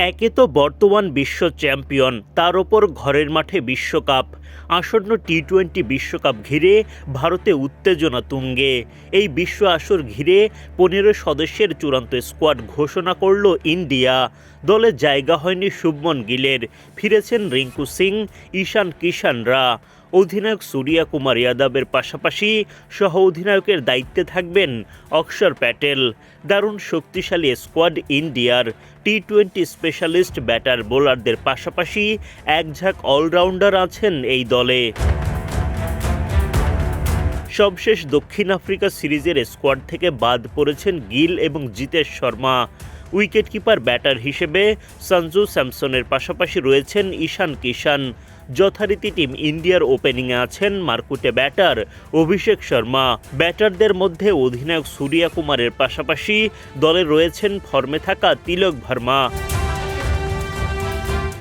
একে তো বর্তমান বিশ্ব চ্যাম্পিয়ন, তার ওপর ঘরের মাঠে বিশ্বকাপ। আসন্ন টি-20 বিশ্বকাপ ঘিরে ভারতে উত্তেজনা তুঙ্গে। এই বিশ্ব আসর ঘিরে 15 সদস্যের চূড়ান্ত স্কোয়াড ঘোষণা করল ইন্ডিয়া। দলে জায়গা হয়নি শুভমন গিলের, ফিরেছেন রিঙ্কু সিং, ঈশান কিষানরা। অধিনায়ক সূর্যা কুমার যাদবের পাশাপাশি সহ অধিনায়কের দায়িত্বে থাকবেন অক্ষর প্যাটেল। দারুণ শক্তিশালী স্কোয়াড ইন্ডিয়ার। টি-20 স্পেশালিস্ট ব্যাটার বোলারদের পাশাপাশি একঝাঁক অলরাউন্ডার আছেন এই দলে। সবশেষ দক্ষিণ আফ্রিকা সিরিজের স্কোয়াড থেকে বাদ পড়েছেন গিল এবং জিতেশ শর্মা। উইকেটকিপার ব্যাটার হিসেবে সঞ্জু স্যামসনের পাশাপাশি রয়েছেন ঈশান কিষান। যথারীতি টিম ইন্ডিয়ার ওপেনিংয়ে আছেন মারকুটে ব্যাটার অভিষেক শর্মা। ব্যাটারদের মধ্যে অধিনায়ক সূর্যা কুমারের পাশাপাশি দলে রয়েছেন ফর্মে থাকা তিলক ভার্মা।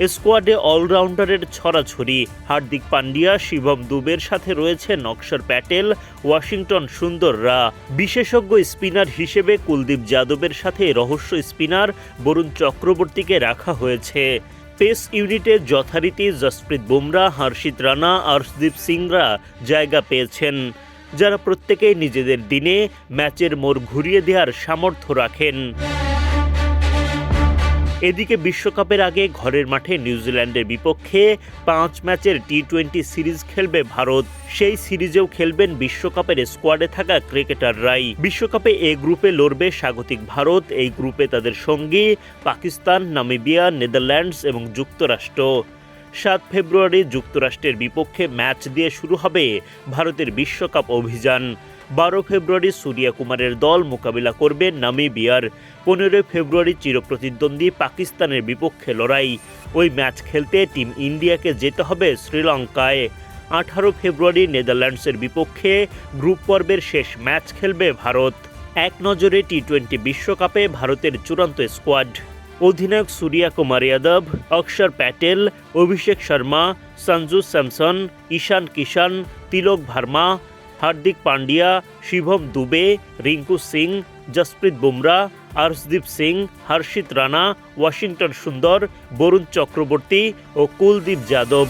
স্কোয়াডে অলরাউন্ডারের ছড়াছড়ি। হার্দিক পান্ডিয়া, শিবম দুবের সাথে রয়েছেন অক্ষর প্যাটেল, ওয়াশিংটন সুন্দররা। বিশেষজ্ঞ স্পিনার হিসেবে কুলদীপ যাদবের সাথে রহস্য স্পিনার বরুণ চক্রবর্তীকে রাখা হয়েছে। পেস ইউনিটে যথারীতি জসপ্রীত বুমরা, হর্ষিত রানা, অর্শদীপ সিংরা জায়গা পেয়েছেন, যারা প্রত্যেকেই নিজেদের দিনে ম্যাচের মোড় ঘুরিয়ে দেওয়ার সামর্থ্য রাখেন। এদিকে বিশ্বকাপের আগে ঘরের মাঠে নিউজিল্যান্ডের বিপক্ষে 5 ম্যাচের টি-20 সিরিজ খেলবে ভারত। সেই সিরিজেও খেলবেন বিশ্বকাপের স্কোয়াডে থাকা ক্রিকেটাররাই। বিশ্বকাপে এ গ্রুপে লড়বে স্বাগতিক ভারত। এই গ্রুপে তাদের সঙ্গী পাকিস্তান, নামিবিয়া, নেদারল্যান্ডস এবং যুক্তরাষ্ট্র। 7 ফেব্রুয়ারি যুক্তরাষ্ট্রের বিপক্ষে ম্যাচ দিয়ে শুরু হবে ভারতের বিশ্বকাপ অভিযান। 12 ফেব্রুয়ারি সূর্যা কুমারের দল মোকাবিলা করবে নামিবিয়ার। 15 ফেব্রুয়ারি চিরপ্রতিদ্বন্দ্বী পাকিস্তানের বিপক্ষে লড়াই। ওই ম্যাচ খেলতে টিম ইন্ডিয়াকে যেতে হবে শ্রীলঙ্কায়। 18 ফেব্রুয়ারি নেদারল্যান্ডসের বিপক্ষে গ্রুপ পর্বের শেষ ম্যাচ খেলবে ভারত। এক নজরে টি-20 বিশ্বকাপে ভারতের চূড়ান্ত স্কোয়াড। অধিনায়ক সূর্যা কুমার যাদব, অক্ষর প্যাটেল, অভিষেক শর্মা, সঞ্জু স্যামসন, ঈশান কিষান, তিলক ভার্মা, হার্দিক পান্ডিয়া, শিবম দুবে, রিঙ্কু সিং, জসপ্রীত বুমরা, অর্শদীপ সিং, হর্ষিত রানা, ওয়াশিংটন সুন্দর, বরুণ চক্রবর্তী ও কুলদীপ যাদব।